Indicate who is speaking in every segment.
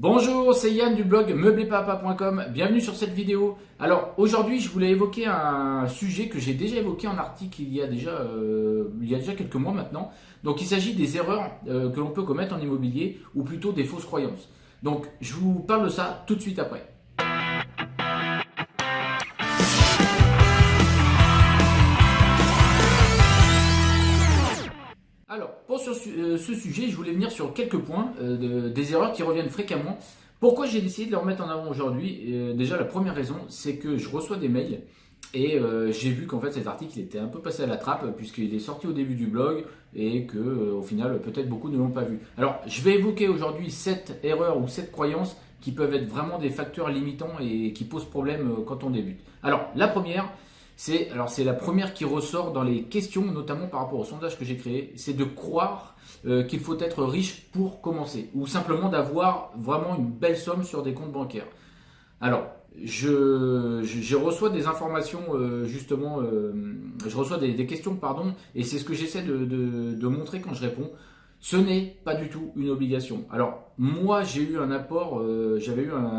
Speaker 1: Bonjour, c'est Yann du blog meublepapa.com. Bienvenue sur cette vidéo. Alors aujourd'hui, je voulais évoquer un sujet que j'ai déjà évoqué en article il y a déjà quelques mois maintenant. Donc il s'agit des erreurs que l'on peut commettre en immobilier ou plutôt des fausses croyances. Donc je vous parle de ça tout de suite après. Alors, pour ce sujet, je voulais venir sur quelques points des erreurs qui reviennent fréquemment. Pourquoi j'ai décidé de les remettre en avant aujourd'hui? Déjà, la première raison, c'est que je reçois des mails et j'ai vu qu'en fait cet article il était un peu passé à la trappe puisqu'il est sorti au début du blog et que au final, peut-être beaucoup ne l'ont pas vu. Alors, je vais évoquer aujourd'hui 7 erreurs ou 7 croyances qui peuvent être vraiment des facteurs limitants et qui posent problème quand on débute. Alors, la première, c'est la première qui ressort dans les questions, notamment par rapport au sondage que j'ai créé, c'est de croire qu'il faut être riche pour commencer, ou simplement d'avoir vraiment une belle somme sur des comptes bancaires. Alors, je reçois des informations, je reçois des questions, pardon, et c'est ce que j'essaie de montrer quand je réponds. Ce n'est pas du tout une obligation. Alors, moi, j'avais eu un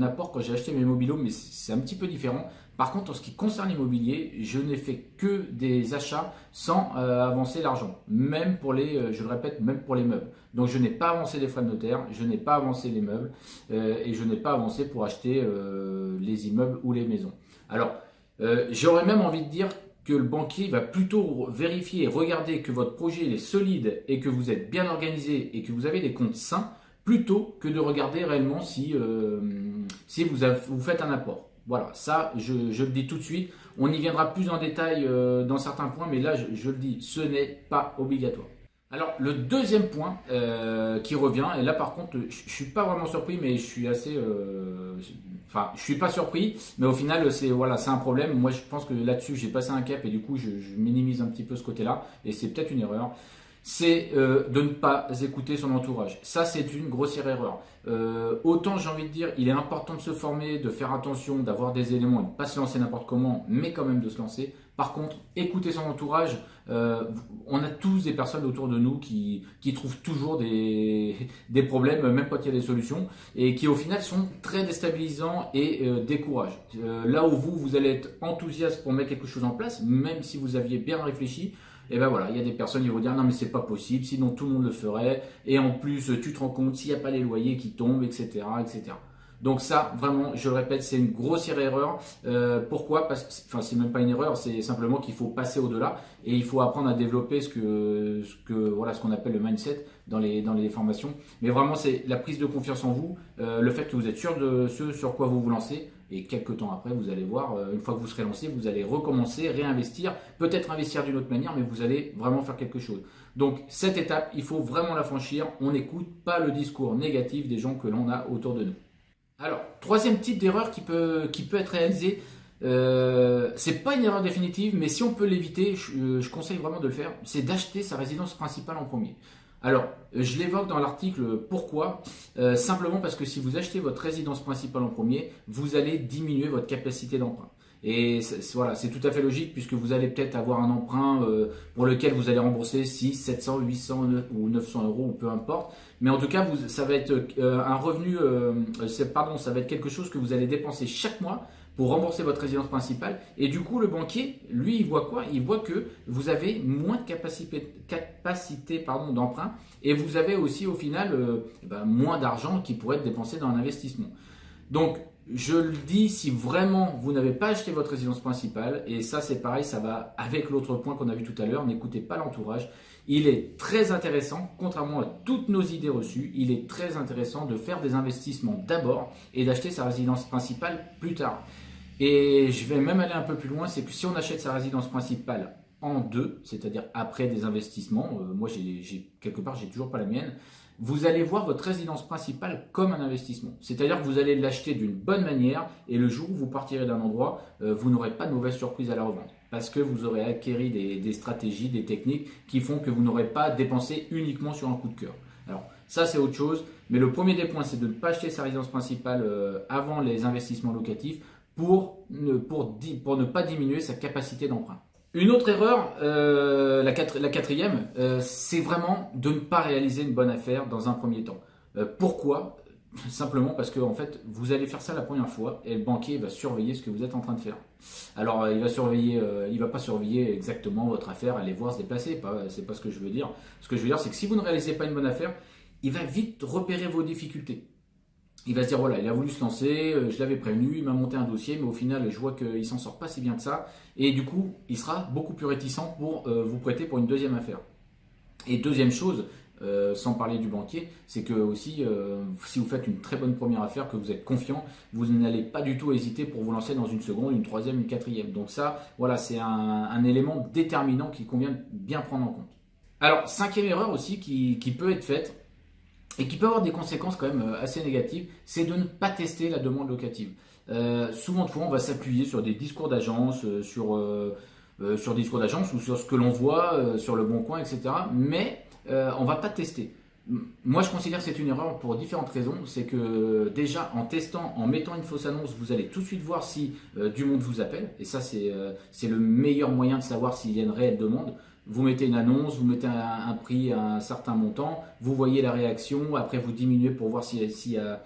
Speaker 1: apport quand j'ai acheté mes mobilos, mais c'est un petit peu différent. Par contre, en ce qui concerne l'immobilier, je n'ai fait que des achats sans avancer l'argent. Même pour je le répète, même pour les meubles. Donc, je n'ai pas avancé les frais de notaire, je n'ai pas avancé les meubles et je n'ai pas avancé pour acheter les immeubles ou les maisons. Alors, j'aurais même envie de dire que le banquier va plutôt vérifier et regarder que votre projet est solide et que vous êtes bien organisé et que vous avez des comptes sains, plutôt que de regarder réellement si vous faites un apport. Voilà, ça je le dis tout de suite. On y viendra plus en détail dans certains points, mais là je le dis, ce n'est pas obligatoire. Alors le deuxième point qui revient, et là par contre je suis pas vraiment surpris, mais je suis assez, je suis pas surpris, mais au final c'est un problème. Moi je pense que là-dessus j'ai passé un cap et du coup je minimise un petit peu ce côté-là et c'est peut-être une erreur. C'est de ne pas écouter son entourage. Ça, c'est une grossière erreur. Autant, j'ai envie de dire, il est important de se former, de faire attention, d'avoir des éléments et de ne pas se lancer n'importe comment, mais quand même de se lancer. Par contre, écouter son entourage, on a tous des personnes autour de nous qui trouvent toujours des problèmes, même quand il y a des solutions, et qui au final sont très déstabilisants et découragent. Là où vous allez être enthousiaste pour mettre quelque chose en place, même si vous aviez bien réfléchi, et ben voilà, il y a des personnes qui vont dire non mais c'est pas possible, sinon tout le monde le ferait, et en plus tu te rends compte s'il n'y a pas les loyers qui tombent, etc., etc. Donc ça, vraiment, je le répète, c'est une grossière erreur. Pourquoi? Parce que, c'est même pas une erreur, c'est simplement qu'il faut passer au-delà et il faut apprendre à développer ce qu'on appelle le mindset dans les formations. Mais vraiment, c'est la prise de confiance en vous, le fait que vous êtes sûr de ce sur quoi vous vous lancez. Et quelques temps après, vous allez voir, une fois que vous serez lancé, vous allez recommencer, réinvestir, peut-être investir d'une autre manière, mais vous allez vraiment faire quelque chose. Donc cette étape, il faut vraiment la franchir. On n'écoute pas le discours négatif des gens que l'on a autour de nous. Alors, troisième type d'erreur qui peut être réalisée, c'est pas une erreur définitive, mais si on peut l'éviter, je conseille vraiment de le faire, c'est d'acheter sa résidence principale en premier. Alors, je l'évoque dans l'article, pourquoi? Simplement parce que si vous achetez votre résidence principale en premier, vous allez diminuer votre capacité d'emprunt. Et c'est tout à fait logique puisque vous allez peut-être avoir un emprunt pour lequel vous allez rembourser 6, 700, 800 ou 900 euros ou peu importe. Mais en tout cas, ça va être un revenu, ça va être quelque chose que vous allez dépenser chaque mois pour rembourser votre résidence principale. Et du coup, le banquier, lui, il voit quoi? Il voit que vous avez moins de capacité d'emprunt et vous avez aussi au final moins d'argent qui pourrait être dépensé dans un investissement. Donc, je le dis, si vraiment vous n'avez pas acheté votre résidence principale, et ça c'est pareil, ça va avec l'autre point qu'on a vu tout à l'heure, n'écoutez pas l'entourage. Il est très intéressant, contrairement à toutes nos idées reçues, il est très intéressant de faire des investissements d'abord et d'acheter sa résidence principale plus tard. Et je vais même aller un peu plus loin, c'est que si on achète sa résidence principale en deux, c'est-à-dire après des investissements, moi quelque part j'ai toujours pas la mienne, vous allez voir votre résidence principale comme un investissement. C'est-à-dire que vous allez l'acheter d'une bonne manière et le jour où vous partirez d'un endroit, vous n'aurez pas de mauvaise surprise à la revente. Parce que vous aurez acquéri des stratégies, des techniques qui font que vous n'aurez pas dépensé uniquement sur un coup de cœur. Alors ça c'est autre chose, mais le premier des points c'est de ne pas acheter sa résidence principale avant les investissements locatifs pour ne pas diminuer sa capacité d'emprunt. Une autre erreur, la quatrième, c'est vraiment de ne pas réaliser une bonne affaire dans un premier temps. Pourquoi? Simplement parce que en fait, vous allez faire ça la première fois et le banquier va surveiller ce que vous êtes en train de faire. Alors, il va surveiller, il va pas surveiller exactement votre affaire, aller voir se déplacer. C'est pas ce que je veux dire. Ce que je veux dire, c'est que si vous ne réalisez pas une bonne affaire, il va vite repérer vos difficultés. Il va se dire voilà, il a voulu se lancer, je l'avais prévenu, il m'a monté un dossier, mais au final, je vois qu'il s'en sort pas si bien que ça. Et du coup, il sera beaucoup plus réticent pour vous prêter pour une deuxième affaire. Et deuxième chose, sans parler du banquier, c'est que aussi, si vous faites une très bonne première affaire, que vous êtes confiant, vous n'allez pas du tout hésiter pour vous lancer dans une seconde, une troisième, une quatrième. Donc ça, voilà, c'est un élément déterminant qu'il convient bien prendre en compte. Alors, cinquième erreur aussi qui peut être faite, et qui peut avoir des conséquences quand même assez négatives, c'est de ne pas tester la demande locative. Souvent de fois, on va s'appuyer sur des discours d'agence, sur des discours d'agence ou sur ce que l'on voit sur le Bon Coin, etc. Mais on ne va pas tester. Moi, je considère que c'est une erreur pour différentes raisons. C'est que déjà, en testant, en mettant une fausse annonce, vous allez tout de suite voir si du monde vous appelle. Et ça, c'est le meilleur moyen de savoir s'il y a une réelle demande. Vous mettez une annonce, vous mettez un prix à un certain montant, vous voyez la réaction, après vous diminuez pour voir s'il y a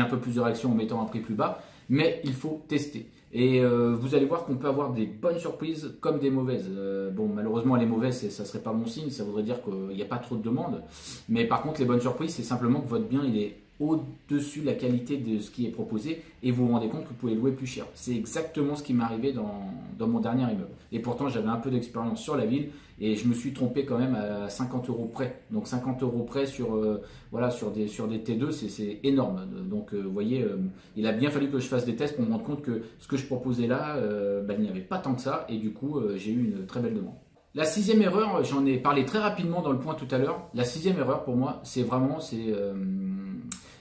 Speaker 1: un peu plus de réaction en mettant un prix plus bas. Mais il faut tester. Et vous allez voir qu'on peut avoir des bonnes surprises comme des mauvaises. Bon, malheureusement, les mauvaises, ça serait pas bon signe, ça voudrait dire qu'il n'y a pas trop de demandes. Mais par contre, les bonnes surprises, c'est simplement que votre bien, il est au-dessus de la qualité de ce qui est proposé et vous vous rendez compte que vous pouvez louer plus cher. C'est exactement ce qui m'est arrivé dans mon dernier immeuble. Et pourtant, j'avais un peu d'expérience sur la ville et je me suis trompé quand même à 50 euros près. Donc 50 euros près sur des T2, c'est énorme. Donc vous voyez, il a bien fallu que je fasse des tests pour me rendre compte que ce que je proposais là, il n'y avait pas tant que ça et du coup, j'ai eu une très belle demande. La sixième erreur, j'en ai parlé très rapidement dans le point tout à l'heure. La sixième erreur pour moi, c'est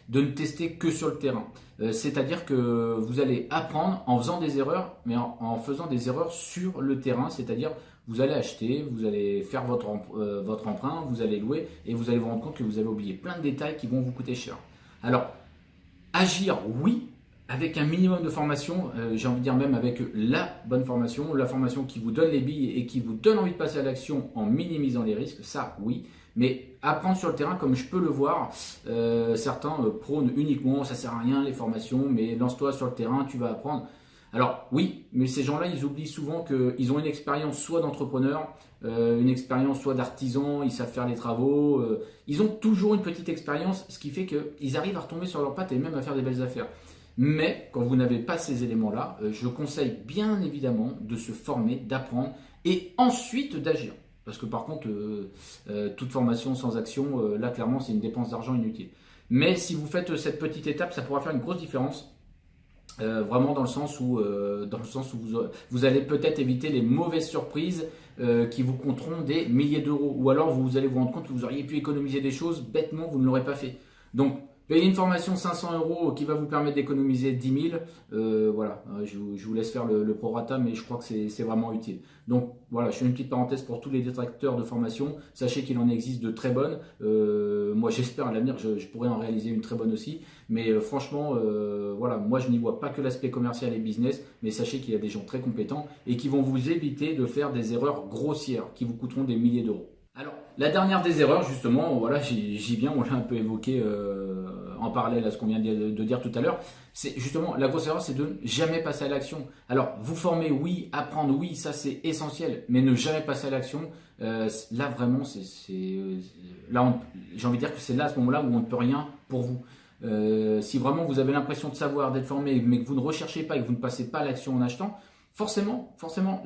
Speaker 1: de ne tester que sur le terrain. C'est-à-dire que vous allez apprendre en faisant des erreurs, mais en faisant des erreurs sur le terrain. C'est-à-dire vous allez acheter, vous allez faire votre emprunt, vous allez louer et vous allez vous rendre compte que vous avez oublié plein de détails qui vont vous coûter cher. Alors, agir, oui, avec un minimum de formation, j'ai envie de dire même avec la bonne formation, la formation qui vous donne les billes et qui vous donne envie de passer à l'action en minimisant les risques, ça oui. Mais apprendre sur le terrain, comme je peux le voir, certains prônent uniquement, ça sert à rien les formations, mais lance-toi sur le terrain, tu vas apprendre. Alors oui, mais ces gens-là, ils oublient souvent qu'ils ont une expérience soit d'entrepreneur, une expérience soit d'artisan, ils savent faire les travaux, ils ont toujours une petite expérience, ce qui fait qu'ils arrivent à retomber sur leurs pattes et même à faire des belles affaires. Mais quand vous n'avez pas ces éléments-là, je conseille bien évidemment de se former, d'apprendre et ensuite d'agir. Parce que par contre, toute formation sans action, là clairement c'est une dépense d'argent inutile. Mais si vous faites cette petite étape, ça pourra faire une grosse différence. Vraiment dans le sens où vous allez peut-être éviter les mauvaises surprises qui vous coûteront des milliers d'euros. Ou alors vous allez vous rendre compte que vous auriez pu économiser des choses, bêtement vous ne l'aurez pas fait. Donc payez une formation 500 euros qui va vous permettre d'économiser 10 000. Voilà, je vous laisse faire le prorata, mais je crois que c'est vraiment utile. Donc voilà, je fais une petite parenthèse pour tous les détracteurs de formation. Sachez qu'il en existe de très bonnes. Moi, j'espère à l'avenir, je pourrais en réaliser une très bonne aussi. Mais franchement, voilà, moi, je n'y vois pas que l'aspect commercial et business. Mais sachez qu'il y a des gens très compétents et qui vont vous éviter de faire des erreurs grossières qui vous coûteront des milliers d'euros. Alors, la dernière des erreurs, justement, voilà, j'y viens, on l'a un peu évoqué en parallèle à ce qu'on vient de dire tout à l'heure. C'est justement, la grosse erreur, c'est de ne jamais passer à l'action. Alors, vous former, oui, apprendre, oui, ça c'est essentiel, mais ne jamais passer à l'action, là vraiment, là, j'ai envie de dire que c'est là, à ce moment-là, où on ne peut rien pour vous. Si vraiment vous avez l'impression de savoir, d'être formé, mais que vous ne recherchez pas et que vous ne passez pas à l'action en achetant, forcément,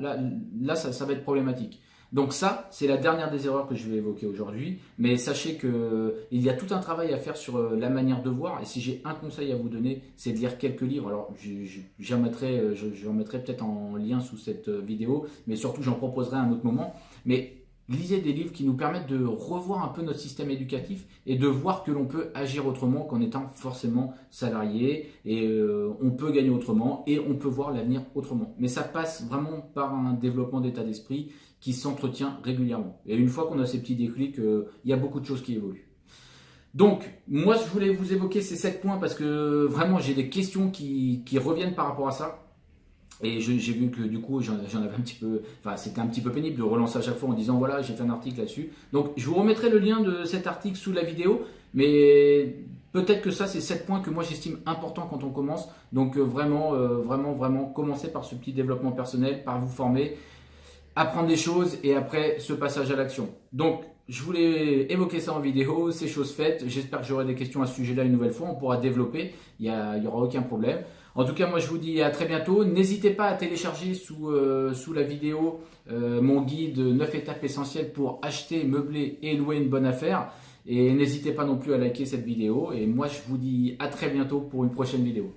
Speaker 1: là ça va être problématique. Donc ça, c'est la dernière des erreurs que je vais évoquer aujourd'hui. Mais sachez qu'il y a tout un travail à faire sur la manière de voir. Et si j'ai un conseil à vous donner, c'est de lire quelques livres. Alors, j'en mettrai peut-être en lien sous cette vidéo, mais surtout, j'en proposerai à un autre moment. Mais lisez des livres qui nous permettent de revoir un peu notre système éducatif et de voir que l'on peut agir autrement qu'en étant forcément salarié. Et on peut gagner autrement et on peut voir l'avenir autrement. Mais ça passe vraiment par un développement d'état d'esprit qui s'entretient régulièrement. Et une fois qu'on a ces petits déclics, il y a beaucoup de choses qui évoluent. Donc, moi, je voulais vous évoquer ces 7 points parce que vraiment, j'ai des questions qui reviennent par rapport à ça. Et j'ai vu que du coup, j'en avais un petit peu... Enfin, c'était un petit peu pénible de relancer à chaque fois en disant, voilà, j'ai fait un article là-dessus. Donc, je vous remettrai le lien de cet article sous la vidéo. Mais Peut-être que ça, c'est 7 points que moi j'estime importants quand on commence. Donc vraiment, commencez par ce petit développement personnel, par vous former, apprendre des choses et après ce passage à l'action. Donc, je voulais évoquer ça en vidéo, c'est chose faite. J'espère que j'aurai des questions à ce sujet-là une nouvelle fois. On pourra développer, il y aura aucun problème. En tout cas, moi je vous dis à très bientôt. N'hésitez pas à télécharger sous la vidéo mon guide 9 étapes essentielles pour acheter, meubler et louer une bonne affaire. Et n'hésitez pas non plus à liker cette vidéo. Et moi je vous dis à très bientôt pour une prochaine vidéo.